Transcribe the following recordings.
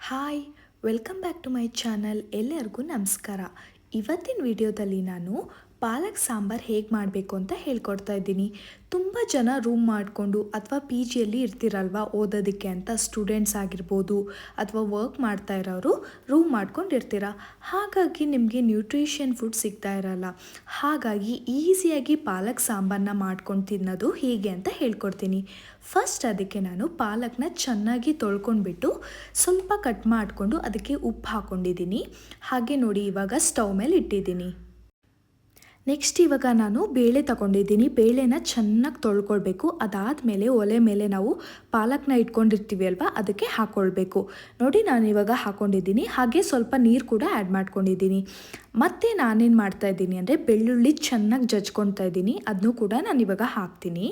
Hi welcome back to my channel. ಎಲ್ಲರಿಗೂ ನಮಸ್ಕಾರ. ಇವತ್ತಿನ ವಿಡಿಯೋದಲ್ಲಿ ನಾನು ಪಾಲಕ್ ಸಾಂಬಾರು ಹೇಗೆ ಮಾಡಬೇಕು ಅಂತ ಹೇಳ್ಕೊಡ್ತಾ ಇದ್ದೀನಿ. ತುಂಬ ಜನ ರೂಮ್ ಮಾಡಿಕೊಂಡು ಅಥವಾ ಪಿ ಜಿಯಲ್ಲಿ ಇರ್ತಿರಲ್ವ, ಓದೋದಕ್ಕೆ ಅಂತ ಸ್ಟೂಡೆಂಟ್ಸ್ ಆಗಿರ್ಬೋದು ಅಥವಾ ವರ್ಕ್ ಮಾಡ್ತಾ ಇರೋರು ರೂಮ್ ಮಾಡ್ಕೊಂಡಿರ್ತೀರ. ಹಾಗಾಗಿ ನಿಮಗೆ ನ್ಯೂಟ್ರಿಷನ್ ಫುಡ್ ಸಿಗ್ತಾ ಇರಲ್ಲ. ಹಾಗಾಗಿ ಈಸಿಯಾಗಿ ಪಾಲಕ್ ಸಾಂಬಾರನ್ನ ಮಾಡ್ಕೊಂಡು ತಿನ್ನೋದು ಹೇಗೆ ಅಂತ ಹೇಳ್ಕೊಡ್ತೀನಿ. ಫಸ್ಟ್ ಅದಕ್ಕೆ ನಾನು ಪಾಲಕ್ನ ಚೆನ್ನಾಗಿ ತೊಳ್ಕೊಂಡ್ಬಿಟ್ಟು ಸ್ವಲ್ಪ ಕಟ್ ಮಾಡಿಕೊಂಡು ಅದಕ್ಕೆ ಉಪ್ಪು ಹಾಕ್ಕೊಂಡಿದ್ದೀನಿ. ಹಾಗೆ ನೋಡಿ, ಇವಾಗ ಸ್ಟವ್ ಮೇಲೆ ಇಟ್ಟಿದ್ದೀನಿ. ನೆಕ್ಸ್ಟ್ ಇವಾಗ ನಾನು ಬೇಳೆ ತಗೊಂಡಿದ್ದೀನಿ. ಬೇಳೆನ ಚೆನ್ನಾಗಿ ತೊಳ್ಕೊಳ್ಬೇಕು. ಅದಾದಮೇಲೆ ಒಲೆ ಮೇಲೆ ನಾವು ಪಾಲಕ್ನ ಇಟ್ಕೊಂಡಿರ್ತೀವಿ ಅಲ್ವಾ, ಅದಕ್ಕೆ ಹಾಕ್ಕೊಳ್ಬೇಕು. ನೋಡಿ, ನಾನು ಇವಾಗ ಹಾಕ್ಕೊಂಡಿದ್ದೀನಿ. ಹಾಗೆ ಸ್ವಲ್ಪ ನೀರು ಕೂಡ ಆ್ಯಡ್ ಮಾಡ್ಕೊಂಡಿದ್ದೀನಿ. ಮತ್ತು ನಾನೇನು ಮಾಡ್ತಾಯಿದ್ದೀನಿ ಅಂದರೆ ಬೆಳ್ಳುಳ್ಳಿ ಚೆನ್ನಾಗಿ ಜಜ್ಕೊತಾ ಇದ್ದೀನಿ. ಅದನ್ನೂ ಕೂಡ ನಾನು ಇವಾಗ ಹಾಕ್ತೀನಿ.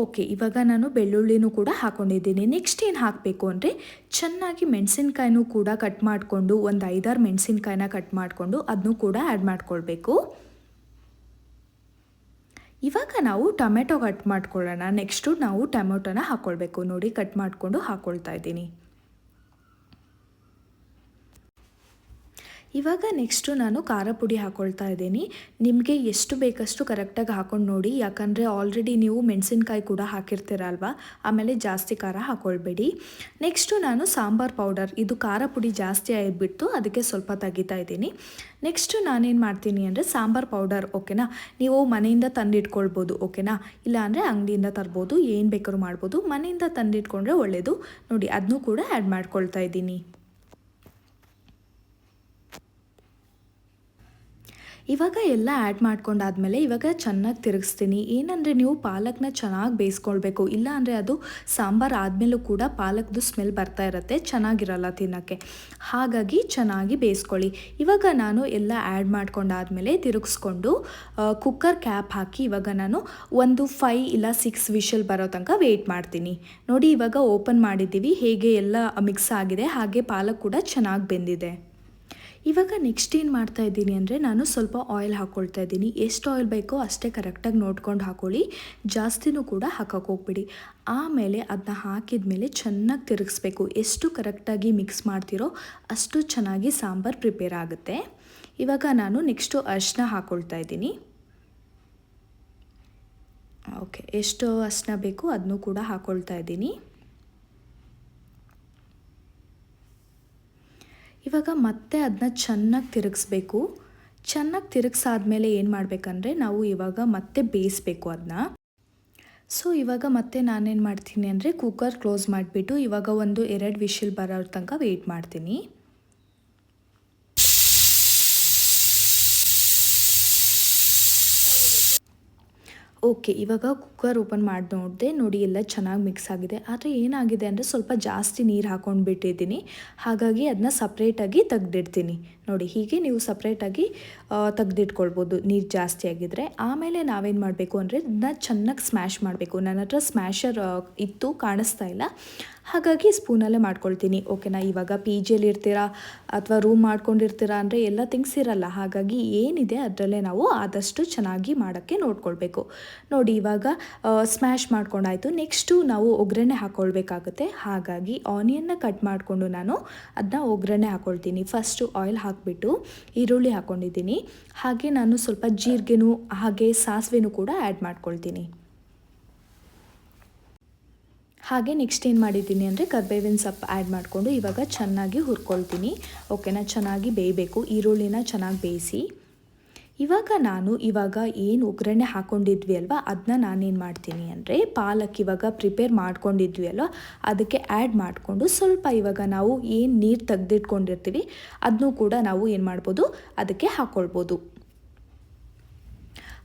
ಓಕೆ, ಇವಾಗ ನಾನು ಬೆಳ್ಳುಳ್ಳಿನೂ ಕೂಡ ಹಾಕ್ಕೊಂಡಿದ್ದೀನಿ. ನೆಕ್ಸ್ಟ್ ಏನು ಹಾಕಬೇಕು ಅಂದರೆ ಚೆನ್ನಾಗಿ ಮೆಣಸಿನ್ಕಾಯಿನೂ ಕೂಡ ಕಟ್ ಮಾಡಿಕೊಂಡು, ಒಂದು 5-6 ಮೆಣಸಿನ್ಕಾಯಿನ ಕಟ್ ಮಾಡಿಕೊಂಡು ಅದನ್ನೂ ಕೂಡ ಆ್ಯಡ್ ಮಾಡ್ಕೊಳ್ಬೇಕು. ಇವಾಗ ನಾವು ಟೊಮೆಟೊ ಕಟ್ ಮಾಡ್ಕೊಳ್ಳೋಣ. ನೆಕ್ಸ್ಟು ನಾವು ಟೊಮೆಟೊನ ಹಾಕ್ಕೊಳ್ಬೇಕು. ನೋಡಿ, ಕಟ್ ಮಾಡಿಕೊಂಡು ಹಾಕ್ಕೊಳ್ತಾ ಇದ್ದೀನಿ. ಇವಾಗ ನೆಕ್ಸ್ಟು ನಾನು ಖಾರ ಪುಡಿ ಹಾಕ್ಕೊಳ್ತಾ ಇದ್ದೀನಿ. ನಿಮಗೆ ಎಷ್ಟು ಬೇಕಷ್ಟು ಕರೆಕ್ಟಾಗಿ ಹಾಕ್ಕೊಂಡು ನೋಡಿ, ಯಾಕಂದರೆ ಆಲ್ರೆಡಿ ನೀವು ಮೆಣಸಿನ್ಕಾಯಿ ಕೂಡ ಹಾಕಿರ್ತೀರಲ್ವ, ಆಮೇಲೆ ಜಾಸ್ತಿ ಖಾರ ಹಾಕ್ಕೊಳ್ಬೇಡಿ. ನೆಕ್ಸ್ಟು ನಾನು ಸಾಂಬಾರು ಪೌಡರ್, ಇದು ಖಾರ ಪುಡಿ ಜಾಸ್ತಿ ಆಗಿಬಿಟ್ಟು ಅದಕ್ಕೆ ಸ್ವಲ್ಪ ತೆಗಿತಾ ಇದ್ದೀನಿ. ನೆಕ್ಸ್ಟು ನಾನೇನು ಮಾಡ್ತೀನಿ ಅಂದರೆ ಸಾಂಬಾರು ಪೌಡರ್, ಓಕೆನಾ, ನೀವು ಮನೆಯಿಂದ ತಂದಿಟ್ಕೊಳ್ಬೋದು, ಓಕೆನಾ, ಇಲ್ಲ ಅಂದರೆ ಅಂಗಡಿಯಿಂದ ತರ್ಬೋದು, ಏನು ಬೇಕಾದ್ರೂ ಮಾಡ್ಬೋದು. ಮನೆಯಿಂದ ತಂದಿಟ್ಕೊಂಡ್ರೆ ಒಳ್ಳೆಯದು. ನೋಡಿ, ಅದನ್ನೂ ಕೂಡ ಆ್ಯಡ್ ಮಾಡ್ಕೊಳ್ತಾ ಇದ್ದೀನಿ. ಇವಾಗ ಎಲ್ಲ ಆ್ಯಡ್ ಮಾಡ್ಕೊಂಡಾದ್ಮೇಲೆ ಇವಾಗ ಚೆನ್ನಾಗಿ ತಿರುಗಿಸ್ತೀನಿ. ಏನಂದರೆ ನೀವು ಪಾಲಕ್ನ ಚೆನ್ನಾಗಿ ಬೇಯಿಸ್ಕೊಳ್ಬೇಕು, ಇಲ್ಲ ಅಂದರೆ ಅದು ಸಾಂಬಾರು ಆದಮೇಲೂ ಕೂಡ ಪಾಲಕ್ದು ಸ್ಮೆಲ್ ಬರ್ತಾ ಇರುತ್ತೆ, ಚೆನ್ನಾಗಿರಲ್ಲ ತಿನ್ನೋಕ್ಕೆ. ಹಾಗಾಗಿ ಚೆನ್ನಾಗಿ ಬೇಯಿಸ್ಕೊಳ್ಳಿ. ಇವಾಗ ನಾನು ಎಲ್ಲ ಆ್ಯಡ್ ಮಾಡ್ಕೊಂಡಾದ್ಮೇಲೆ ತಿರುಗಿಸ್ಕೊಂಡು ಕುಕ್ಕರ್ ಕ್ಯಾಪ್ ಹಾಕಿ ಇವಾಗ ನಾನು ಒಂದು 5 ಇಲ್ಲ 6 ವಿಷಲ್ ಬರೋ ತನಕ ವೆಯ್ಟ್ ಮಾಡ್ತೀನಿ. ನೋಡಿ, ಇವಾಗ ಓಪನ್ ಮಾಡಿದ್ದೀವಿ. ಹೇಗೆ ಎಲ್ಲ ಮಿಕ್ಸ್ ಆಗಿದೆ, ಹಾಗೆ ಪಾಲಕ್ ಕೂಡ ಚೆನ್ನಾಗಿ ಬೆಂದಿದೆ. ಇವಾಗ ನೆಕ್ಸ್ಟ್ ಏನು ಮಾಡ್ತಾ ಇದ್ದೀನಿ ಅಂದರೆ ನಾನು ಸ್ವಲ್ಪ ಆಯಿಲ್ ಹಾಕ್ಕೊಳ್ತಾ ಇದ್ದೀನಿ. ಎಷ್ಟು ಆಯಿಲ್ ಬೇಕೋ ಅಷ್ಟೇ ಕರೆಕ್ಟಾಗಿ ನೋಡ್ಕೊಂಡು ಹಾಕ್ಕೊಳ್ಳಿ, ಜಾಸ್ತಿನೂ ಕೂಡ ಹಾಕೋಕೆ ಹೋಗ್ಬಿಡಿ. ಆಮೇಲೆ ಅದನ್ನ ಹಾಕಿದ ಮೇಲೆ ಚೆನ್ನಾಗಿ ತಿರುಗಿಸ್ಬೇಕು. ಎಷ್ಟು ಕರೆಕ್ಟಾಗಿ ಮಿಕ್ಸ್ ಮಾಡ್ತಿರೋ ಅಷ್ಟು ಚೆನ್ನಾಗಿ ಸಾಂಬಾರು ಪ್ರಿಪೇರ್ ಆಗುತ್ತೆ. ಇವಾಗ ನಾನು ನೆಕ್ಸ್ಟು ಅರಿಶಿನ ಹಾಕ್ಕೊಳ್ತಾ ಇದ್ದೀನಿ. ಓಕೆ, ಎಷ್ಟು ಅರಿಶಿನ ಬೇಕು ಅದನ್ನೂ ಕೂಡ ಹಾಕ್ಕೊಳ್ತಾ ಇದ್ದೀನಿ. ಇವಾಗ ಮತ್ತೆ ಅದನ್ನ ಚೆನ್ನಾಗಿ ತಿರುಗಿಸ್ಬೇಕು. ಚೆನ್ನಾಗಿ ತಿರುಗಿಸಾದ್ಮೇಲೆ ಏನು ಮಾಡಬೇಕಂದ್ರೆ ನಾವು ಇವಾಗ ಮತ್ತೆ ಬೇಯಿಸ್ಬೇಕು ಅದನ್ನ. ಸೊ ಇವಾಗ ಮತ್ತೆ ನಾನೇನು ಮಾಡ್ತೀನಿ ಅಂದರೆ ಕುಕ್ಕರ್ ಕ್ಲೋಸ್ ಮಾಡಿಬಿಟ್ಟು ಇವಾಗ ಒಂದು 2 ವಿಷಲ್ ಬರೋ ತನಕ ವೆಯ್ಟ್ ಮಾಡ್ತೀನಿ. ಓಕೆ, ಇವಾಗ ಕುಕ್ಕರ್ ಓಪನ್ ಮಾಡಿ ನೋಡಿದೆ. ನೋಡಿ, ಎಲ್ಲ ಚೆನ್ನಾಗಿ ಮಿಕ್ಸ್ ಆಗಿದೆ. ಆದರೆ ಏನಾಗಿದೆ ಅಂದರೆ ಸ್ವಲ್ಪ ಜಾಸ್ತಿ ನೀರು ಹಾಕ್ಕೊಂಡು ಬಿಟ್ಟಿದ್ದೀನಿ. ಹಾಗಾಗಿ ಅದನ್ನ ಸಪ್ರೇಟಾಗಿ ತೆಗ್ದಿಡ್ತೀನಿ. ನೋಡಿ, ಹೀಗೆ ನೀವು ಸಪ್ರೇಟಾಗಿ ತೆಗ್ದಿಟ್ಕೊಳ್ಬೋದು ನೀರು ಜಾಸ್ತಿ ಆಗಿದ್ದರೆ. ಆಮೇಲೆ ನಾವೇನು ಮಾಡಬೇಕು ಅಂದರೆ ಇದನ್ನ ಚೆನ್ನಾಗಿ ಸ್ಮ್ಯಾಶ್ ಮಾಡಬೇಕು. ನನ್ನ ಹತ್ರ ಸ್ಮ್ಯಾಶರ್ ಇತ್ತು, ಕಾಣಿಸ್ತಾ ಇಲ್ಲ, ಹಾಗಾಗಿ ಸ್ಪೂನಲ್ಲೇ ಮಾಡ್ಕೊಳ್ತೀನಿ. ಓಕೆನಾ, ಇವಾಗ ಪಿ ಜಿಯಲ್ಲಿ ಇರ್ತೀರಾ ಅಥವಾ ರೂಮ್ ಮಾಡ್ಕೊಂಡಿರ್ತೀರಾ ಅಂದರೆ ಎಲ್ಲ ಥಿಂಗ್ಸ್ ಇರಲ್ಲ. ಹಾಗಾಗಿ ಏನಿದೆ ಅದರಲ್ಲೇ ನಾವು ಆದಷ್ಟು ಚೆನ್ನಾಗಿ ಮಾಡೋಕ್ಕೆ ನೋಡ್ಕೊಳ್ಬೇಕು. ನೋಡಿ, ಇವಾಗ ಸ್ಮ್ಯಾಶ್ ಮಾಡ್ಕೊಂಡಾಯಿತು. ನೆಕ್ಸ್ಟು ನಾವು ಒಗ್ಗರಣೆ ಹಾಕ್ಕೊಳ್ಬೇಕಾಗುತ್ತೆ. ಹಾಗಾಗಿ ಆನಿಯನ್ನ ಕಟ್ ಮಾಡಿಕೊಂಡು ನಾನು ಅದನ್ನ ಒಗ್ಗರಣೆ ಹಾಕ್ಕೊಳ್ತೀನಿ. ಫಸ್ಟು ಆಯಿಲ್ ಹಾಕಿಬಿಟ್ಟು ಈರುಳ್ಳಿ ಹಾಕ್ಕೊಂಡಿದ್ದೀನಿ. ಹಾಗೆ ನಾನು ಸ್ವಲ್ಪ ಜೀರಿಗೆನೂ ಹಾಗೆ ಸಾಸಿವೆನೂ ಕೂಡ ಆ್ಯಡ್ ಮಾಡ್ಕೊಳ್ತೀನಿ. ಹಾಗೆ ನೆಕ್ಸ್ಟ್ ಏನು ಮಾಡಿದ್ದೀನಿ ಅಂದರೆ ಕರಿಬೇವಿನ ಸೊಪ್ಪು ಆ್ಯಡ್ ಮಾಡಿಕೊಂಡು ಇವಾಗ ಚೆನ್ನಾಗಿ ಹುರ್ಕೊಳ್ತೀನಿ. ಓಕೆನಾ, ಚೆನ್ನಾಗಿ ಬೇಯಬೇಕು. ಈರುಳ್ಳಿನ ಚೆನ್ನಾಗಿ ಬೇಯಿಸಿ. ಇವಾಗ ಏನು ಒಗ್ಗರಣೆ ಹಾಕ್ಕೊಂಡಿದ್ವಿ ಅಲ್ವಾ, ಅದನ್ನ ನಾನೇನು ಮಾಡ್ತೀನಿ ಅಂದರೆ ಪಾಲಕ್ ಇವಾಗ ಪ್ರಿಪೇರ್ ಮಾಡ್ಕೊಂಡಿದ್ವಿ ಅಲ್ವಾ, ಅದಕ್ಕೆ ಆ್ಯಡ್ ಮಾಡಿಕೊಂಡು ಸ್ವಲ್ಪ ಇವಾಗ ನಾವು ಏನು ನೀರು ತೆಗೆದಿಟ್ಕೊಂಡಿರ್ತೀವಿ ಅದನ್ನೂ ಕೂಡ ನಾವು ಏನು ಮಾಡ್ಬೋದು, ಅದಕ್ಕೆ ಹಾಕ್ಕೊಳ್ಬೋದು.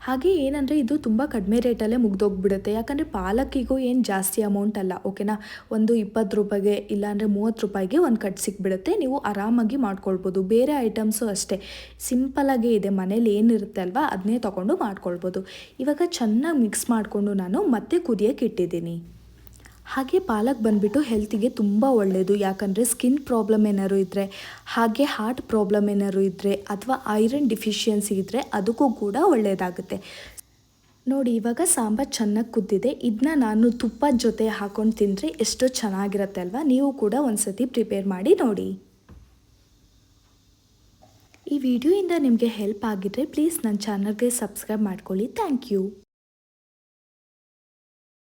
ಹಾಗೆ ಏನಂದರೆ ಇದು ತುಂಬ ಕಡಿಮೆ ರೇಟಲ್ಲೇ ಮುಗ್ದೋಗ್ಬಿಡುತ್ತೆ. ಯಾಕಂದರೆ ಪಾಲಕ್ಕಿಗೂ ಏನು ಜಾಸ್ತಿ ಅಮೌಂಟ್ ಅಲ್ಲ, ಓಕೆನಾ, ಒಂದು 20 ರೂಪಾಯಿಗೆ ಇಲ್ಲಾಂದರೆ 30 ರೂಪಾಯಿಗೆ ಒಂದು ಕಟ್ ಸಿಕ್ಬಿಡುತ್ತೆ. ನೀವು ಆರಾಮಾಗಿ ಮಾಡ್ಕೊಳ್ಬೋದು. ಬೇರೆ ಐಟಮ್ಸು ಅಷ್ಟೇ ಸಿಂಪಲಾಗೇ ಇದೆ, ಮನೇಲಿ ಏನಿರುತ್ತೆ ಅಲ್ವಾ ಅದನ್ನೇ ತೊಗೊಂಡು ಮಾಡ್ಕೊಳ್ಬೋದು. ಇವಾಗ ಚೆನ್ನಾಗಿ ಮಿಕ್ಸ್ ಮಾಡಿಕೊಂಡು ನಾನು ಮತ್ತೆ ಕುದಿಯೋಕ್ಕೆ ಇಟ್ಟಿದ್ದೀನಿ. ಹಾಗೆ ಪಾಲಕ್ ಬಂದುಬಿಟ್ಟು ಹೆಲ್ತಿಗೆ ತುಂಬ ಒಳ್ಳೆಯದು. ಯಾಕಂದರೆ ಸ್ಕಿನ್ ಪ್ರಾಬ್ಲಮ್ ಏನಾದ್ರು ಇದ್ದರೆ, ಹಾಗೆ ಹಾರ್ಟ್ ಪ್ರಾಬ್ಲಮ್ ಏನಾದ್ರು ಇದ್ದರೆ, ಅಥವಾ ಐರನ್ ಡಿಫಿಷಿಯನ್ಸಿ ಇದ್ದರೆ ಅದಕ್ಕೂ ಕೂಡ ಒಳ್ಳೆಯದಾಗುತ್ತೆ. ನೋಡಿ ಇವಾಗ ಸಾಂಬಾರು ಚೆನ್ನಾಗಿ ಕುದ್ದಿದೆ. ಇದನ್ನ ನಾನು ತುಪ್ಪದ ಜೊತೆ ಹಾಕೊಂಡು ತಿಂದರೆ ಎಷ್ಟೋ ಚೆನ್ನಾಗಿರುತ್ತೆ ಅಲ್ವಾ? ನೀವು ಕೂಡ ಒಂದ್ಸತಿ ಪ್ರಿಪೇರ್ ಮಾಡಿ ನೋಡಿ. ಈ ವಿಡಿಯೋಯಿಂದ ನಿಮಗೆ ಹೆಲ್ಪ್ ಆಗಿದ್ರೆ ಪ್ಲೀಸ್ ನನ್ನ ಚಾನಲ್ಗೆ ಸಬ್ಸ್ಕ್ರೈಬ್ ಮಾಡ್ಕೊಳ್ಳಿ. Thank you.